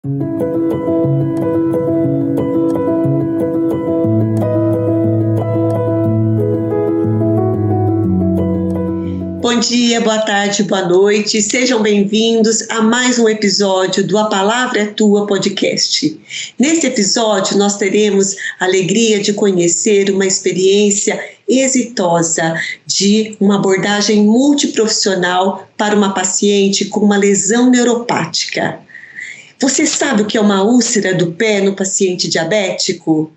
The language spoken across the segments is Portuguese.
Bom dia, boa tarde, boa noite, sejam bem-vindos a mais um episódio do A Palavra é Tua podcast. Nesse episódio nós teremos a alegria de conhecer uma experiência exitosa de uma abordagem multiprofissional para uma paciente com uma lesão neuropática. Você sabe o que é uma úlcera do pé no paciente diabético?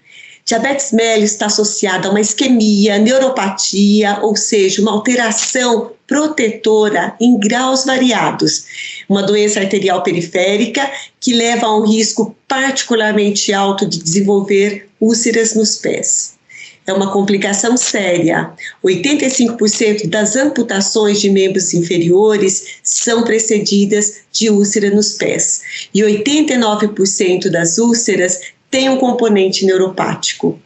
Diabetes mellitus está associada a uma isquemia, neuropatia, ou seja, uma alteração protetora em graus variados. Uma doença arterial periférica que leva a um risco particularmente alto de desenvolver úlceras nos pés. É uma complicação séria. 85% das amputações de membros inferiores são precedidas de úlcera nos pés. E 89% das úlceras tem um componente neuropático.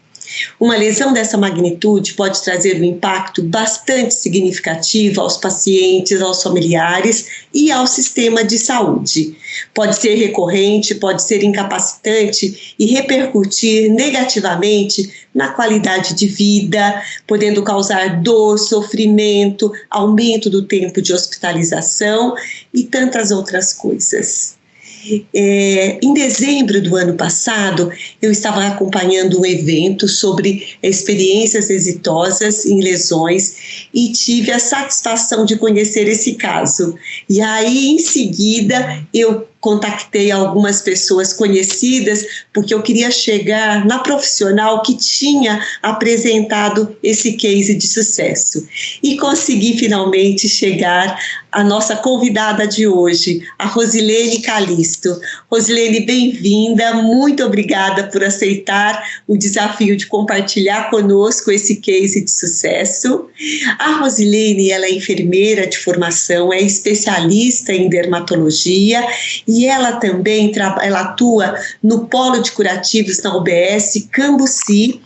Uma lesão dessa magnitude pode trazer um impacto bastante significativo aos pacientes, aos familiares e ao sistema de saúde. Pode ser recorrente, pode ser incapacitante e repercutir negativamente na qualidade de vida, podendo causar dor, sofrimento, aumento do tempo de hospitalização e tantas outras coisas. Em dezembro do ano passado, eu estava acompanhando um evento sobre experiências exitosas em lesões e tive a satisfação de conhecer esse caso. E aí, em seguida, eu contactei algumas pessoas conhecidas porque eu queria chegar na profissional que tinha apresentado esse case de sucesso. E consegui finalmente chegar à nossa convidada de hoje, a Rosilene Calisto. Rosilene, bem-vinda, muito obrigada por aceitar o desafio de compartilhar conosco esse case de sucesso. A Rosilene, ela é enfermeira de formação, é especialista em dermatologia e ela também ela atua no Polo de Curativos na UBS Cambuci,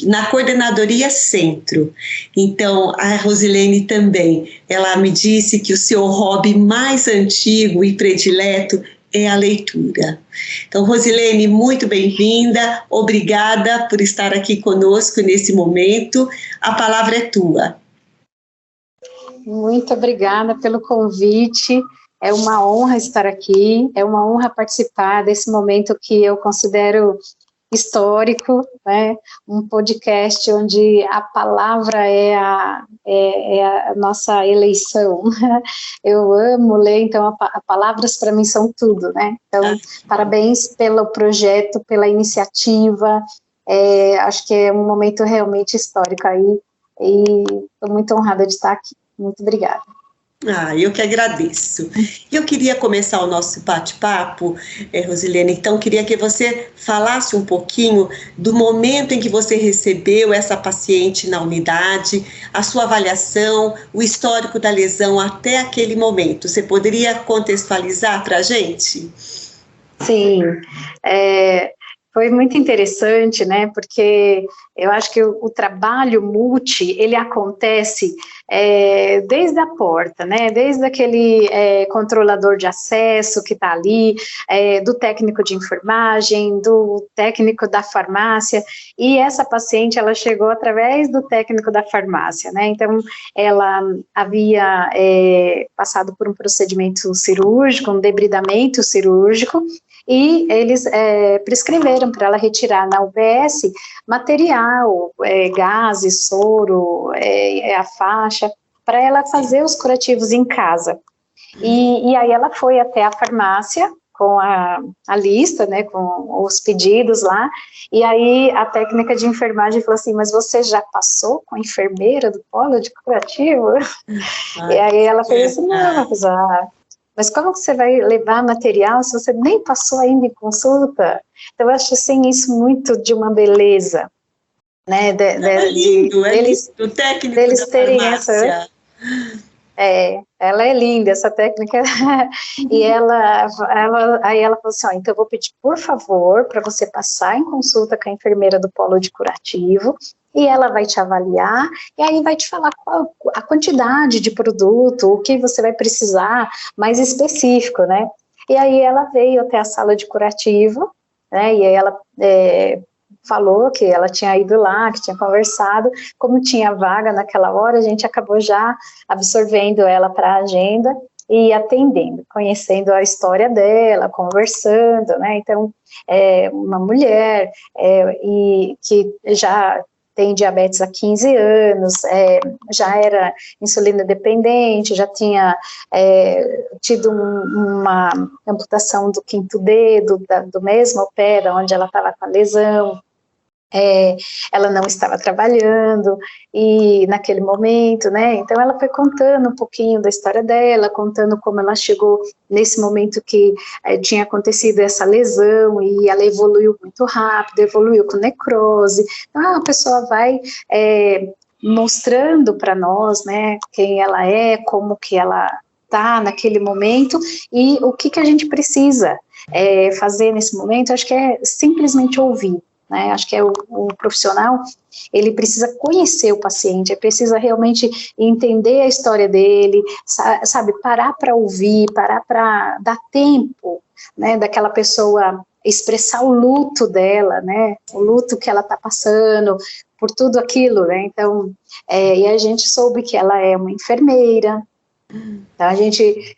na Coordenadoria Centro. Então, a Rosilene também, ela me disse que o seu hobby mais antigo e predileto é a leitura. Então, Rosilene, muito bem-vinda, obrigada por estar aqui conosco nesse momento. A palavra é tua. Muito obrigada pelo convite. É uma honra estar aqui, é uma honra participar desse momento que eu considero histórico, né? Um podcast onde a palavra é a nossa eleição. Eu amo ler, então palavras para mim são tudo, né? Então, parabéns pelo projeto, pela iniciativa, acho que é um momento realmente histórico aí, e estou muito honrada de estar aqui. Muito obrigada. Eu que agradeço. Eu queria começar o nosso bate-papo, Rosilene, então queria que você falasse um pouquinho do momento em que você recebeu essa paciente na unidade, a sua avaliação, o histórico da lesão até aquele momento. Você poderia contextualizar para a gente? Sim, foi muito interessante, né, porque eu acho que o trabalho multi, ele acontece desde a porta, né, desde aquele controlador de acesso que está ali, do técnico de enfermagem, do técnico da farmácia, e essa paciente, ela chegou através do técnico da farmácia, né, então ela havia passado por um procedimento cirúrgico, um debridamento cirúrgico, e eles prescreveram para ela retirar na UBS material, gases, soro, a faixa, para ela fazer os curativos em casa. E aí ela foi até a farmácia com a lista, né, com os pedidos lá, e aí a técnica de enfermagem falou assim, mas você já passou com a enfermeira do polo de curativo? E aí ela fez assim, não, mas como que você vai levar material se você nem passou ainda em consulta? Então, eu acho assim, isso muito de uma beleza, né? Lindo, o técnico deles da terem farmácia. Ela é linda, essa técnica, e aí ela falou assim, então eu vou pedir, por favor, para você passar em consulta com a enfermeira do polo de curativo, e ela vai te avaliar, e aí vai te falar qual a quantidade de produto, o que você vai precisar, mais específico, né? E aí ela veio até a sala de curativo, né, e aí ela falou que ela tinha ido lá, que tinha conversado, como tinha vaga naquela hora, a gente acabou já absorvendo ela para a agenda e atendendo, conhecendo a história dela, conversando, né, então, uma mulher, e que já tem diabetes há 15 anos, já era insulina dependente, já tinha tido uma amputação do 5º dedo, do mesmo pé, onde ela estava com a lesão, ela não estava trabalhando, e naquele momento, né, então ela foi contando um pouquinho da história dela, contando como ela chegou nesse momento que tinha acontecido essa lesão, e ela evoluiu muito rápido, evoluiu com necrose, então a pessoa vai mostrando para nós, né, quem ela é, como que ela está naquele momento, e o que a gente precisa fazer nesse momento. Acho que é simplesmente ouvir, né? Acho que o profissional, ele precisa conhecer o paciente, ele precisa realmente entender a história dele, sabe, parar para ouvir, parar para dar tempo, né, daquela pessoa expressar o luto dela, né, o luto que ela está passando, por tudo aquilo, né, então, e a gente soube que ela é uma enfermeira. Então, a gente,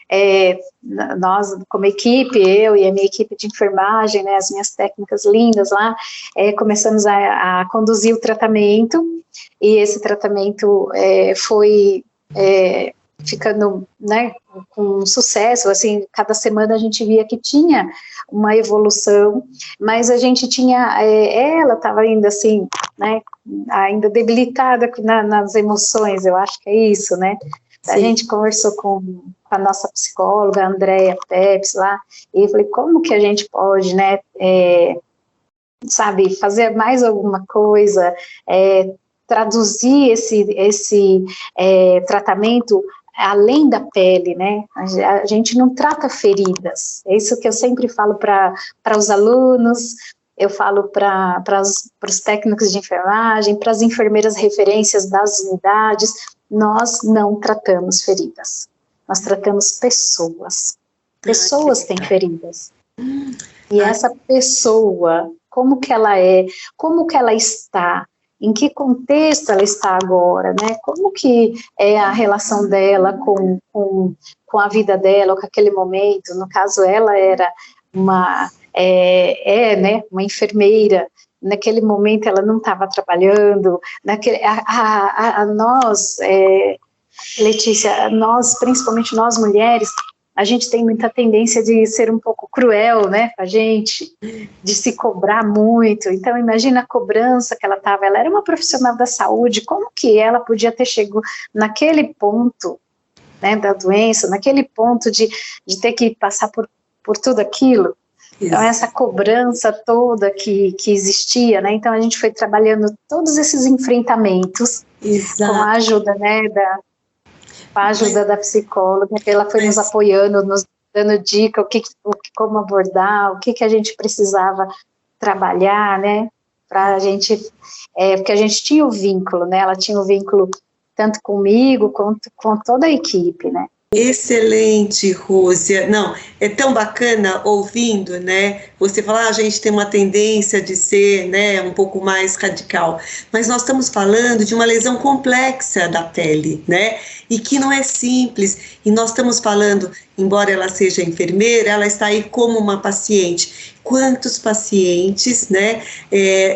nós como equipe, eu e a minha equipe de enfermagem, né, as minhas técnicas lindas lá, começamos a conduzir o tratamento, e esse tratamento foi ficando, né, com sucesso, assim, cada semana a gente via que tinha uma evolução, mas a gente tinha, ela estava ainda assim, né, ainda debilitada nas emoções, eu acho que é isso, né. Sim. A gente conversou com a nossa psicóloga, a Andrea Pepes, lá, e eu falei, como que a gente pode, né, sabe, fazer mais alguma coisa, traduzir esse tratamento além da pele, né, a gente não trata feridas, é isso que eu sempre falo para os alunos, eu falo para os técnicos de enfermagem, para as enfermeiras referências das unidades, nós não tratamos feridas, nós tratamos pessoas. Pessoas têm feridas. E essa pessoa, como que ela é, como que ela está, em que contexto ela está agora, né? Como que é a relação dela com a vida dela, com aquele momento. No caso, ela era né, uma enfermeira. Naquele momento ela não estava trabalhando, nós, Letícia, principalmente nós mulheres, a gente tem muita tendência de ser um pouco cruel, né, a gente, de se cobrar muito. Então imagina a cobrança que ela estava, ela era uma profissional da saúde, como que ela podia ter chegado naquele ponto, né, da doença, naquele ponto de ter que passar por tudo aquilo. Então, essa cobrança toda que existia, né? Então, a gente foi trabalhando todos esses enfrentamentos. Exato. Com a ajuda, né, com a ajuda da psicóloga, que ela foi nos apoiando, nos dando dica, como abordar, o que a gente precisava trabalhar, né, para a gente, porque a gente tinha o vínculo, né, ela tinha o vínculo tanto comigo quanto com toda a equipe, né. Excelente, Rússia. Não, é tão bacana ouvindo, né? Você falar, a gente tem uma tendência de ser, né, um pouco mais radical, mas nós estamos falando de uma lesão complexa da pele, né? E que não é simples. E nós estamos falando, embora ela seja enfermeira, ela está aí como uma paciente. Quantos pacientes, né?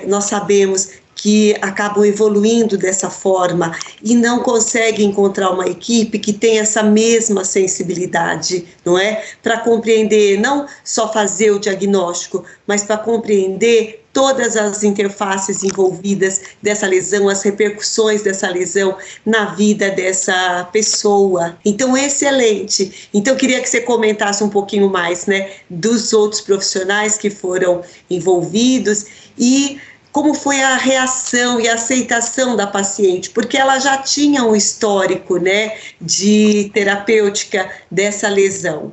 Nós sabemos que acabam evoluindo dessa forma e não conseguem encontrar uma equipe que tenha essa mesma sensibilidade, não é? Para compreender, não só fazer o diagnóstico, mas para compreender todas as interfaces envolvidas dessa lesão, as repercussões dessa lesão na vida dessa pessoa. Então, excelente. Então, queria que você comentasse um pouquinho mais, né, dos outros profissionais que foram envolvidos e como foi a reação e a aceitação da paciente, porque ela já tinha um histórico, né, de terapêutica dessa lesão.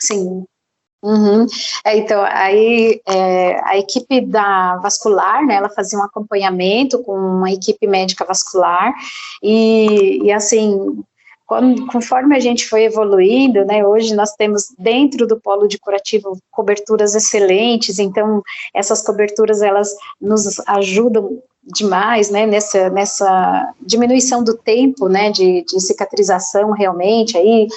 Sim. Uhum. Então, aí a equipe da vascular, né, ela fazia um acompanhamento com uma equipe médica vascular, e assim, conforme a gente foi evoluindo, né, hoje nós temos dentro do polo de curativo coberturas excelentes, então essas coberturas elas nos ajudam demais, né, nessa diminuição do tempo, né, de cicatrização realmente, aí,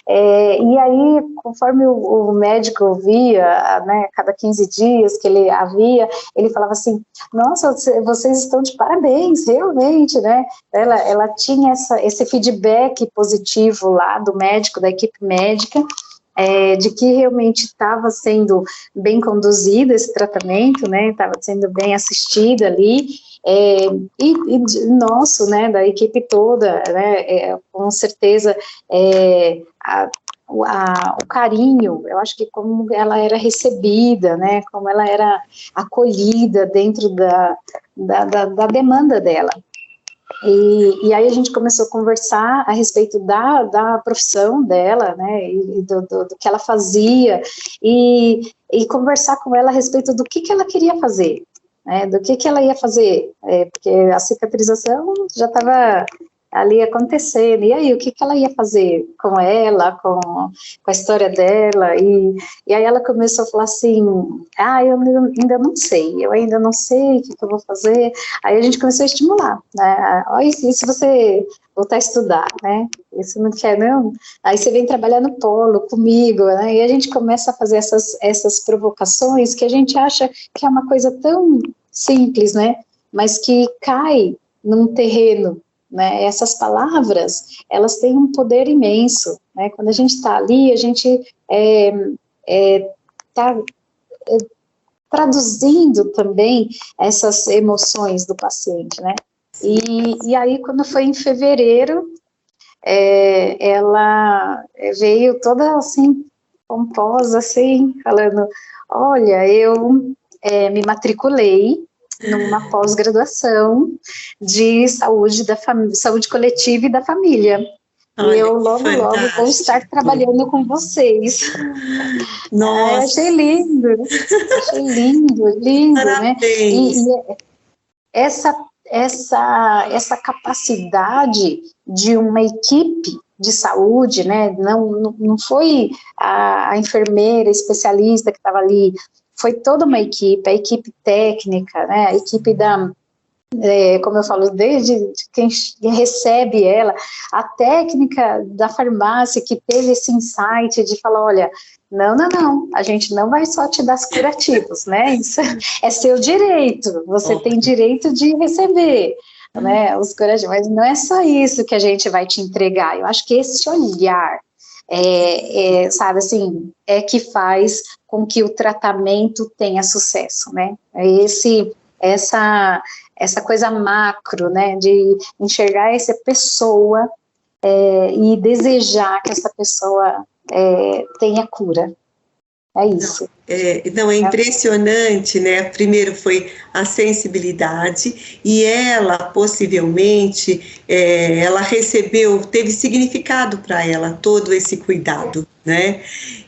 e aí, conforme o médico via, né, a cada 15 dias que ele havia, ele falava assim, nossa, vocês estão de parabéns, realmente, né, ela tinha esse feedback positivo lá do médico, da equipe médica, de que realmente estava sendo bem conduzido esse tratamento, né, estava sendo bem assistido ali, e nosso, né, da equipe toda, né, com certeza, o carinho, eu acho que como ela era recebida, né, como ela era acolhida dentro da demanda dela. E aí a gente começou a conversar a respeito da profissão dela, né, e do que ela fazia, e conversar com ela a respeito do que ela queria fazer, né, do que ela ia fazer, porque a cicatrização já estava ali acontecendo, e aí o que ela ia fazer com ela, com a história dela, e aí ela começou a falar assim, eu ainda não sei, o que eu vou fazer, aí a gente começou a estimular, né, e se você voltar a estudar, né, você não quer não, aí você vem trabalhar no polo comigo, né, e a gente começa a fazer essas provocações que a gente acha que é uma coisa tão simples, né, mas que cai num terreno, né, essas palavras, elas têm um poder imenso, né, quando a gente está ali, a gente está traduzindo também essas emoções do paciente, né, e aí quando foi em fevereiro, ela veio toda assim, pomposa, assim, falando, olha, eu me matriculei numa pós-graduação de saúde coletiva e da família. Olha, e eu logo vou estar trabalhando com vocês. Nossa. Achei lindo, né? Parabéns. E essa capacidade de uma equipe de saúde, né? Não foi a enfermeira especialista que estava ali, foi toda uma equipe, a equipe técnica, né, a equipe como eu falo, desde quem recebe ela, a técnica da farmácia que teve esse insight de falar, olha, não, a gente não vai só te dar os curativos, né, isso é seu direito, você tem direito de receber, né, os curativos, mas não é só isso que a gente vai te entregar, eu acho que esse olhar, sabe, assim, que faz com que o tratamento tenha sucesso, né? Essa coisa macro, né, de enxergar essa pessoa e desejar que essa pessoa tenha cura. É isso. Não, é impressionante, né? Primeiro foi a sensibilidade e ela, possivelmente, ela recebeu, teve significado para ela todo esse cuidado, né?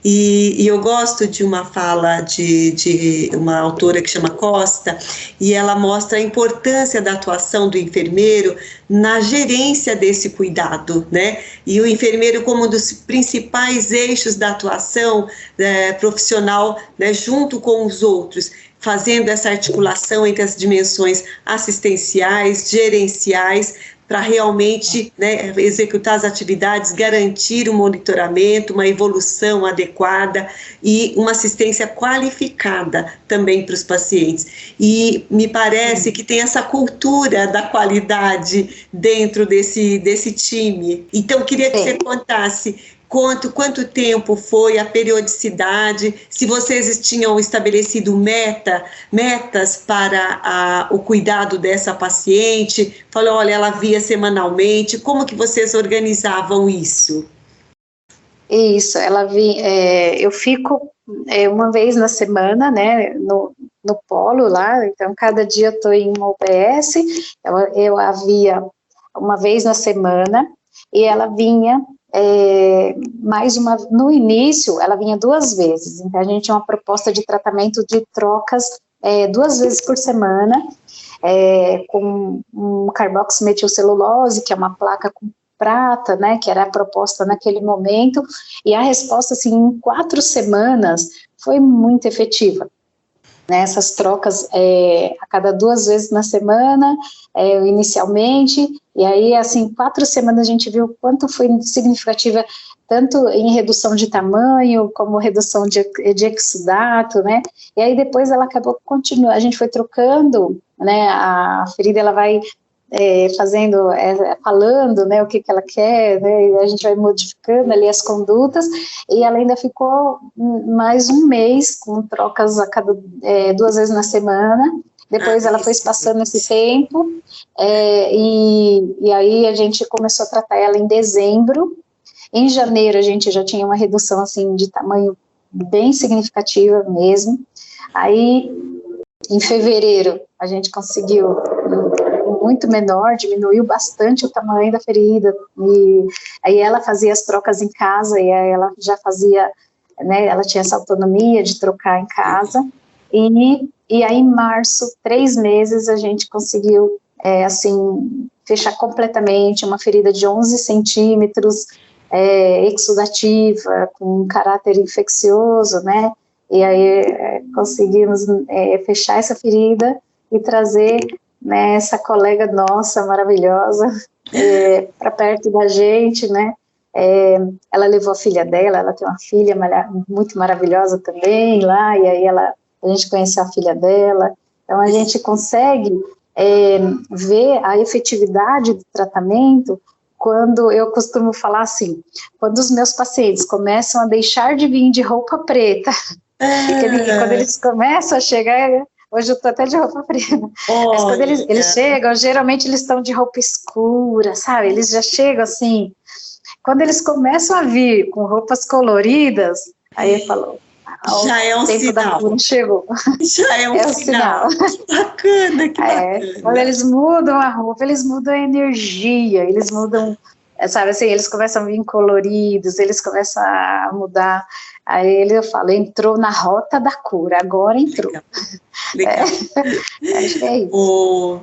E eu gosto de uma fala de uma autora que chama Costa, e ela mostra a importância da atuação do enfermeiro na gerência desse cuidado, né? E o enfermeiro como um dos principais eixos da atuação profissional, né, junto com os outros, fazendo essa articulação entre as dimensões assistenciais, gerenciais, para realmente, né, executar as atividades, garantir o monitoramento, uma evolução adequada e uma assistência qualificada também para os pacientes. E me parece que tem essa cultura da qualidade dentro desse time. Então, eu queria que você contasse quanto tempo foi a periodicidade, se vocês tinham estabelecido metas para o cuidado dessa paciente, falou, olha, ela via semanalmente, como que vocês organizavam isso? Isso, eu fico uma vez na semana, né, no polo lá, então cada dia eu estou em uma UBS, eu havia uma vez na semana, e ela vinha no início, ela vinha 2 vezes, então a gente tinha uma proposta de tratamento de trocas 2 vezes por semana, com um carboximetilcelulose, que é uma placa prata, né, que era a proposta naquele momento, e a resposta, assim, em 4 semanas, foi muito efetiva. Né, essas trocas a cada 2 vezes na semana, inicialmente, e aí, assim, 4 semanas a gente viu o quanto foi significativa, tanto em redução de tamanho, como redução de exudato, né, e aí depois ela acabou continuando, a gente foi trocando, né, a ferida ela vai fazendo, falando, né, o que ela quer, né, e a gente vai modificando ali as condutas, e ela ainda ficou mais um mês com trocas a cada 2 vezes na semana. Depois ela foi passando esse tempo, e aí a gente começou a tratar ela em dezembro. Em janeiro a gente já tinha uma redução assim de tamanho bem significativa mesmo. Aí em fevereiro a gente conseguiu muito menor, diminuiu bastante o tamanho da ferida, e aí ela fazia as trocas em casa, e aí ela já fazia, né, ela tinha essa autonomia de trocar em casa, e aí em março, 3 meses, a gente conseguiu, assim, fechar completamente uma ferida de 11 centímetros, exudativa, com caráter infeccioso, né, e aí conseguimos fechar essa ferida e trazer, né, essa colega nossa maravilhosa para perto da gente, né, ela levou a filha dela, ela tem uma filha muito maravilhosa também lá, e aí a gente conheceu a filha dela, então a gente consegue ver a efetividade do tratamento quando eu costumo falar assim, quando os meus pacientes começam a deixar de vir de roupa preta, quando eles começam a chegar... Hoje eu tô até de roupa preta. Mas quando eles chegam, geralmente eles estão de roupa escura, sabe? Eles já chegam assim. Quando eles começam a vir com roupas coloridas, aí eu falo, já é um sinal. Da cura chegou. Já é um sinal. Que bacana, que bacana. Quando eles mudam a roupa, eles mudam a energia, eles mudam, sabe assim, eles começam a vir coloridos, eles começam a mudar. Aí eu falo, entrou na rota da cura, agora entrou. Legal. Acho que é isso.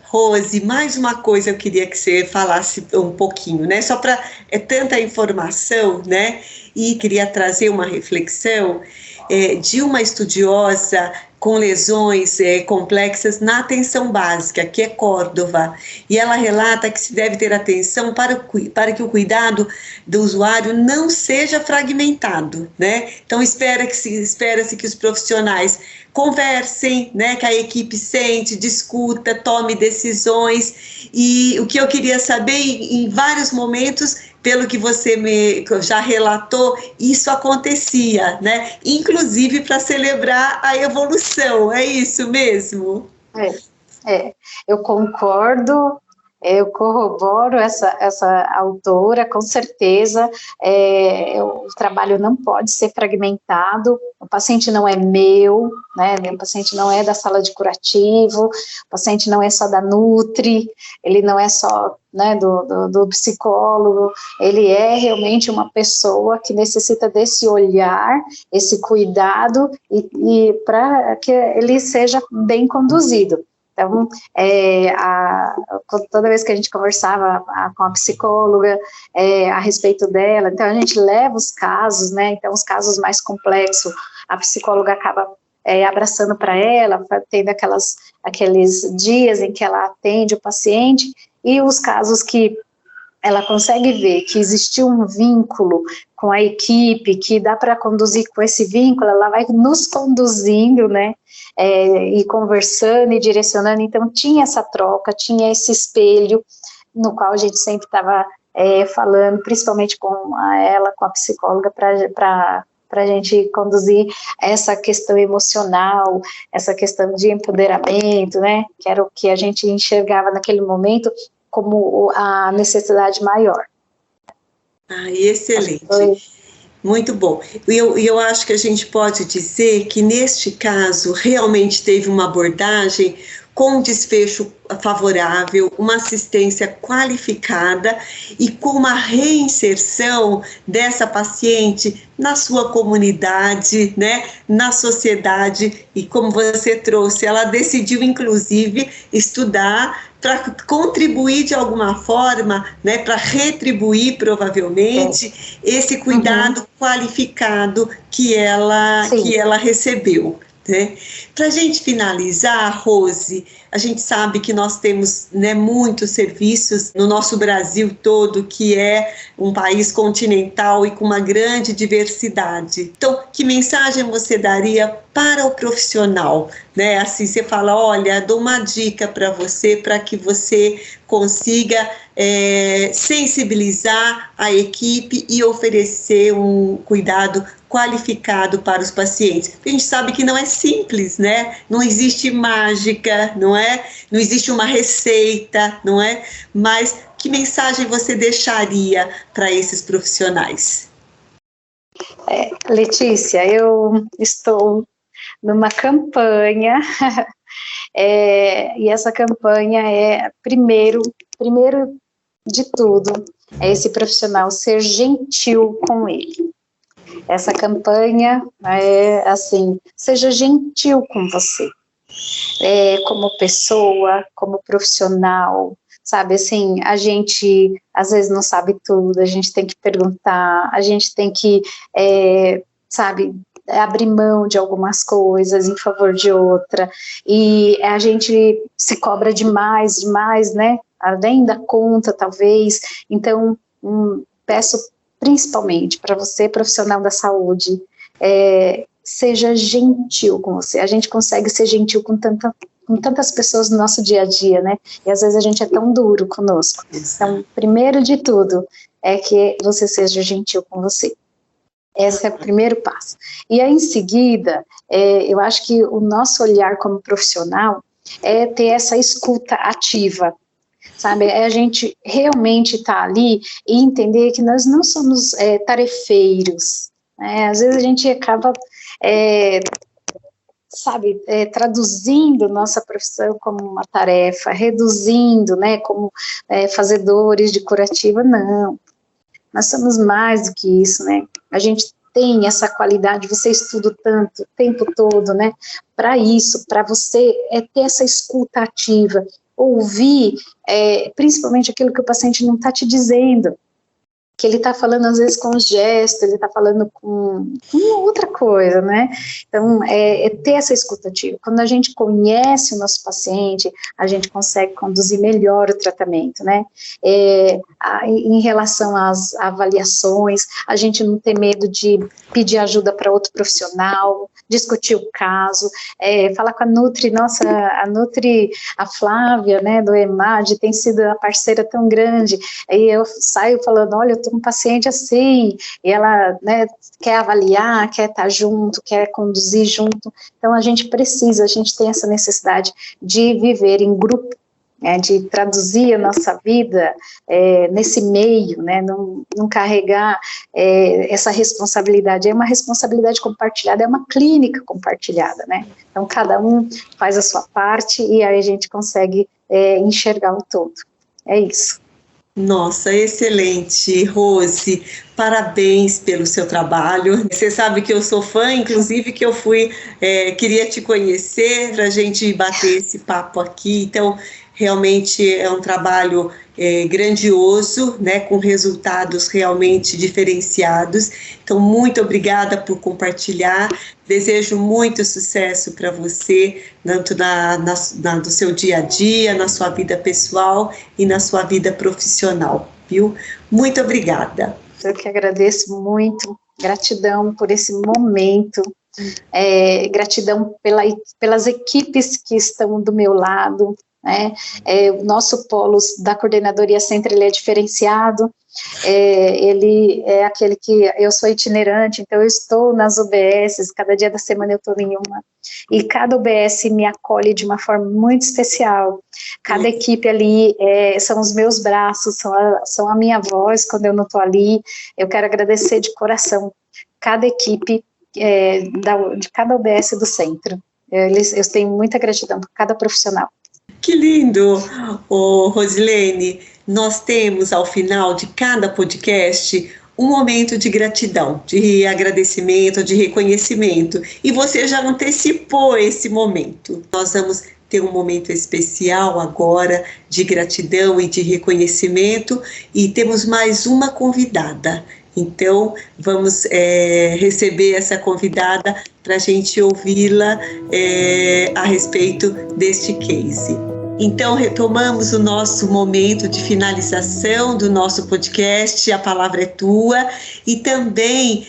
Rose, mais uma coisa eu queria que você falasse um pouquinho, né? Só para tanta informação, né? E queria trazer uma reflexão de uma estudiosa com lesões complexas na atenção básica, que é Córdova, e ela relata que se deve ter atenção para que o cuidado do usuário não seja fragmentado, né? Então espera-se que os profissionais conversem, né, que a equipe sente, discuta, tome decisões, e o que eu queria saber, em vários momentos, pelo que você já relatou, isso acontecia, né? Inclusive para celebrar a evolução, é isso mesmo? Eu concordo, eu corroboro essa autora, com certeza. O trabalho não pode ser fragmentado, o paciente não é meu, né, o paciente não é da sala de curativo, o paciente não é só da Nutri, ele não é só, né, do psicólogo, ele é realmente uma pessoa que necessita desse olhar, esse cuidado, e para que ele seja bem conduzido. Então, toda vez que a gente conversava com a psicóloga a respeito dela, então a gente leva os casos, né, então os casos mais complexos, a psicóloga acaba abraçando para ela, tendo aqueles dias em que ela atende o paciente, e os casos que ela consegue ver que existiu um vínculo com a equipe, que dá para conduzir com esse vínculo, ela vai nos conduzindo, né, e conversando e direcionando. Então tinha essa troca, tinha esse espelho, no qual a gente sempre estava falando, principalmente com a psicóloga, para a gente conduzir essa questão emocional, essa questão de empoderamento, né, que era o que a gente enxergava naquele momento como a necessidade maior. Excelente. Muito bom. E eu acho que a gente pode dizer que, neste caso, realmente teve uma abordagem com desfecho favorável, uma assistência qualificada e com uma reinserção dessa paciente na sua comunidade, né, na sociedade. E como você trouxe, ela decidiu inclusive estudar para contribuir de alguma forma, né, para retribuir provavelmente esse cuidado qualificado que ela recebeu. Né? Para a gente finalizar, Rose, a gente sabe que nós temos, né, muitos serviços no nosso Brasil todo, que é um país continental e com uma grande diversidade. Então, que mensagem você daria para o profissional? Né? Assim, você fala, olha, dou uma dica para você, para que você consiga sensibilizar a equipe e oferecer um cuidado qualificado para os pacientes. A gente sabe que não é simples, né? Não existe mágica, não é? Não existe uma receita, não é? Mas que mensagem você deixaria para esses profissionais? Letícia, eu estou numa campanha e essa campanha é, primeiro de tudo, é esse profissional ser gentil com ele. Essa campanha é assim, seja gentil com você, como pessoa, como profissional, sabe, assim, a gente às vezes não sabe tudo, a gente tem que perguntar, a gente tem que, sabe, abrir mão de algumas coisas em favor de outra, e a gente se cobra demais, né, além da conta, talvez. Então, peço principalmente para você, profissional da saúde, seja gentil com você. A gente consegue ser gentil com tantas pessoas no nosso dia a dia, né? E às vezes a gente é tão duro conosco. Então, primeiro de tudo, é que você seja gentil com você. Esse é o primeiro passo. E aí, em seguida, eu acho que o nosso olhar como profissional é ter essa escuta ativa, sabe? É a gente realmente estar ali e entender que nós não somos tarefeiros, né? Às vezes a gente acaba, sabe, traduzindo nossa profissão como uma tarefa, reduzindo, né, como fazedores de curativa. Não, nós somos mais do que isso, né? A gente tem essa qualidade, você estuda tanto, o tempo todo, né? Para isso, para você ter essa escuta ativa, ouvir principalmente aquilo que o paciente não está te dizendo, que ele está falando às vezes com gesto, ele está falando com outra coisa, né? Então, ter essa escuta ativa. Quando a gente conhece o nosso paciente, a gente consegue conduzir melhor o tratamento, né? Em relação às avaliações, a gente não ter medo de pedir ajuda para outro profissional, discutir o caso, falar com a Nutri, nossa, a Flávia, né, do EMAD, tem sido uma parceira tão grande, aí eu saio falando, olha, eu estou com um paciente assim, e ela, né, quer avaliar, quer estar junto, quer conduzir junto. Então a gente tem essa necessidade de viver em grupo, de traduzir a nossa vida nesse meio, né, não carregar essa responsabilidade. É uma responsabilidade compartilhada, é uma clínica compartilhada, né? Então cada um faz a sua parte e aí a gente consegue enxergar o todo. É isso. Nossa, excelente, Rose, parabéns pelo seu trabalho. Você sabe que eu sou fã, inclusive que eu queria te conhecer para a gente bater esse papo aqui. Então, realmente é um trabalho grandioso, né, com resultados realmente diferenciados. Então, muito obrigada por compartilhar. Desejo muito sucesso para você, tanto no seu dia a dia, na sua vida pessoal e na sua vida profissional, viu? Muito obrigada. Eu que agradeço muito, gratidão por esse momento, gratidão pelas equipes que estão do meu lado, né? O nosso polo da Coordenadoria Centro, ele é diferenciado, ele é aquele que eu sou itinerante, então eu estou nas UBSs, cada dia da semana eu estou em uma, e cada UBS me acolhe de uma forma muito especial. Cada equipe ali são os meus braços, são a minha voz quando eu não estou ali. Eu quero agradecer de coração cada equipe de cada UBS do centro. Eu tenho muita gratidão por cada profissional. Que lindo, Rosilene. Nós temos ao final de cada podcast um momento de gratidão, de agradecimento, de reconhecimento. E você já antecipou esse momento. Nós vamos ter um momento especial agora de gratidão e de reconhecimento, e temos mais uma convidada. Então, vamos receber essa convidada para a gente ouvi-la a respeito deste case. Então, retomamos o nosso momento de finalização do nosso podcast, A Palavra é Tua, e também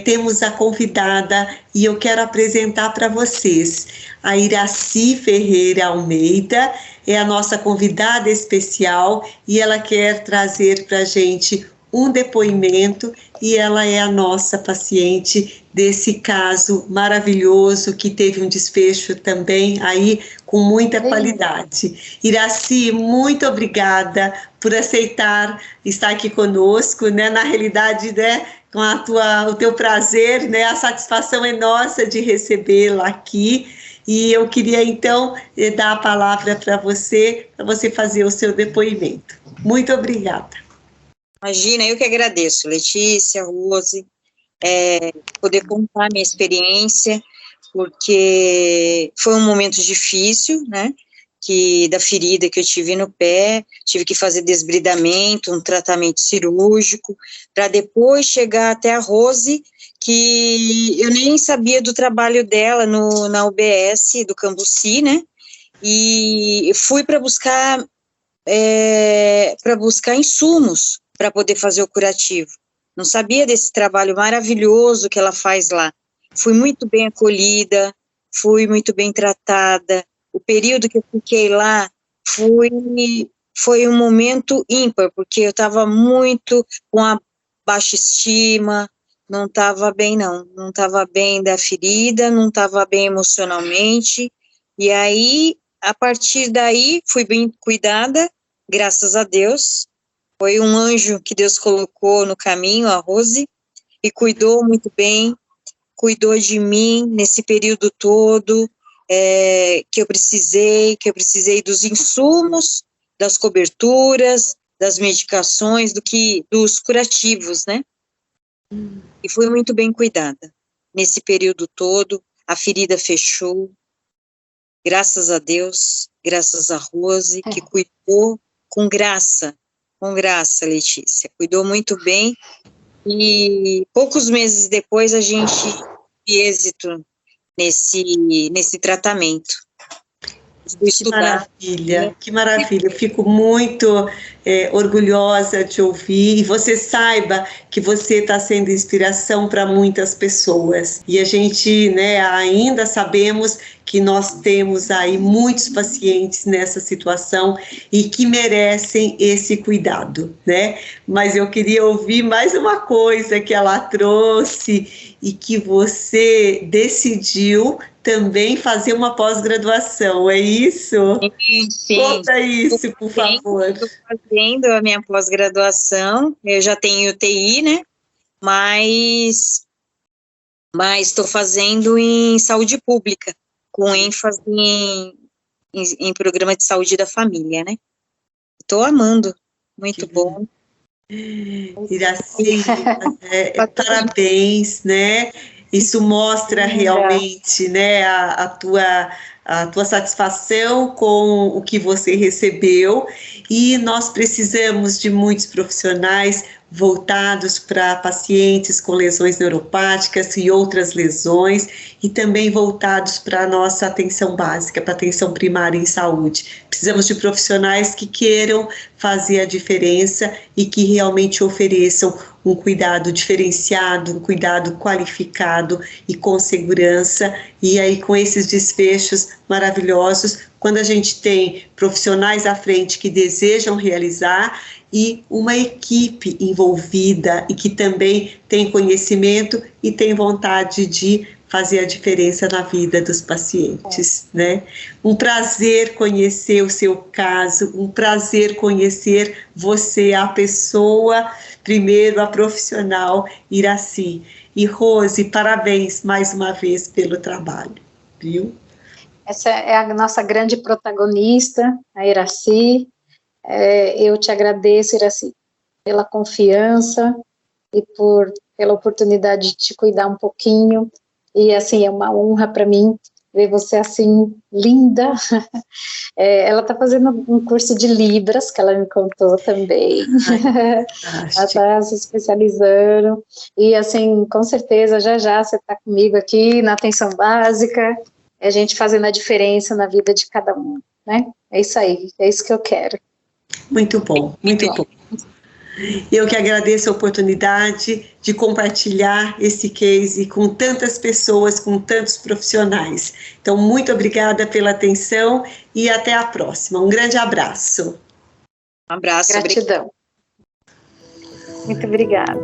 temos a convidada, e eu quero apresentar para vocês, a Iraci Ferreira Almeida, é a nossa convidada especial, e ela quer trazer para a gente um depoimento, e ela é a nossa paciente desse caso maravilhoso que teve um desfecho também aí com muita qualidade. Iraci, muito obrigada por aceitar estar aqui conosco, né? Na realidade, né, com o teu prazer, né? A satisfação é nossa de recebê-la aqui. E eu queria então dar a palavra para você fazer o seu depoimento. Muito obrigada. Imagina, eu que agradeço, Letícia, Rose, poder contar minha experiência, porque foi um momento difícil, né, da ferida que eu tive no pé, tive que fazer desbridamento, um tratamento cirúrgico, para depois chegar até a Rose, que eu nem sabia do trabalho dela na UBS do Cambuci, né, e fui para buscar insumos, para poder fazer o curativo. Não sabia desse trabalho maravilhoso que ela faz lá. Fui muito bem acolhida, fui muito bem tratada. O período que eu fiquei lá foi um momento ímpar, porque eu estava muito com a baixa estima, não estava bem não estava bem da ferida, não estava bem emocionalmente, e aí, a partir daí, fui bem cuidada, graças a Deus. Foi um anjo que Deus colocou no caminho, a Rose, e cuidou muito bem, cuidou de mim nesse período todo, que eu precisei dos insumos, das coberturas, das medicações, dos curativos, né? E fui muito bem cuidada. Nesse período todo, a ferida fechou, graças a Deus, graças a Rose, que cuidou com graça, Letícia, cuidou muito bem, e poucos meses depois a gente teve êxito nesse tratamento. Que maravilha, eu fico muito orgulhosa de ouvir, e você saiba que você está sendo inspiração para muitas pessoas, e a gente, né, ainda sabemos que nós temos aí muitos pacientes nessa situação e que merecem esse cuidado, né? Mas eu queria ouvir mais uma coisa que ela trouxe, e que você decidiu também fazer uma pós-graduação, é isso? Sim. Conta isso, por favor. Estou fazendo a minha pós-graduação, eu já tenho TI, né, mas estou fazendo em saúde pública, com ênfase em programa de saúde da família, né. Estou amando, muito bom. Iraci, parabéns, né? Isso mostra realmente, né, a tua satisfação com o que você recebeu, e nós precisamos de muitos profissionais voltados para pacientes com lesões neuropáticas e outras lesões, e também voltados para a nossa atenção básica, para a atenção primária em saúde. Precisamos de profissionais que queiram fazer a diferença e que realmente ofereçam um cuidado diferenciado, um cuidado qualificado e com segurança, e aí com esses desfechos maravilhosos, quando a gente tem profissionais à frente que desejam realizar, e uma equipe envolvida e que também tem conhecimento e tem vontade de fazer a diferença na vida dos pacientes, né? Um prazer conhecer o seu caso, um prazer conhecer você, a pessoa, primeiro a profissional Iraci. E Rose, parabéns mais uma vez pelo trabalho, viu? essa é a nossa grande protagonista, a Iraci. Eu te agradeço, Iraci, pela confiança e pela oportunidade de te cuidar um pouquinho, e assim, é uma honra para mim ver você assim, linda. Ela está fazendo um curso de Libras, que ela me contou também. Ela está se especializando, e assim, com certeza, já você está comigo aqui na atenção básica, a gente fazendo a diferença na vida de cada um, né? É isso aí, é isso que eu quero. Muito bom, muito bom. Eu que agradeço a oportunidade de compartilhar esse case com tantas pessoas, com tantos profissionais. Então, muito obrigada pela atenção e até a próxima. Um grande abraço. Um abraço. Gratidão. Muito obrigada.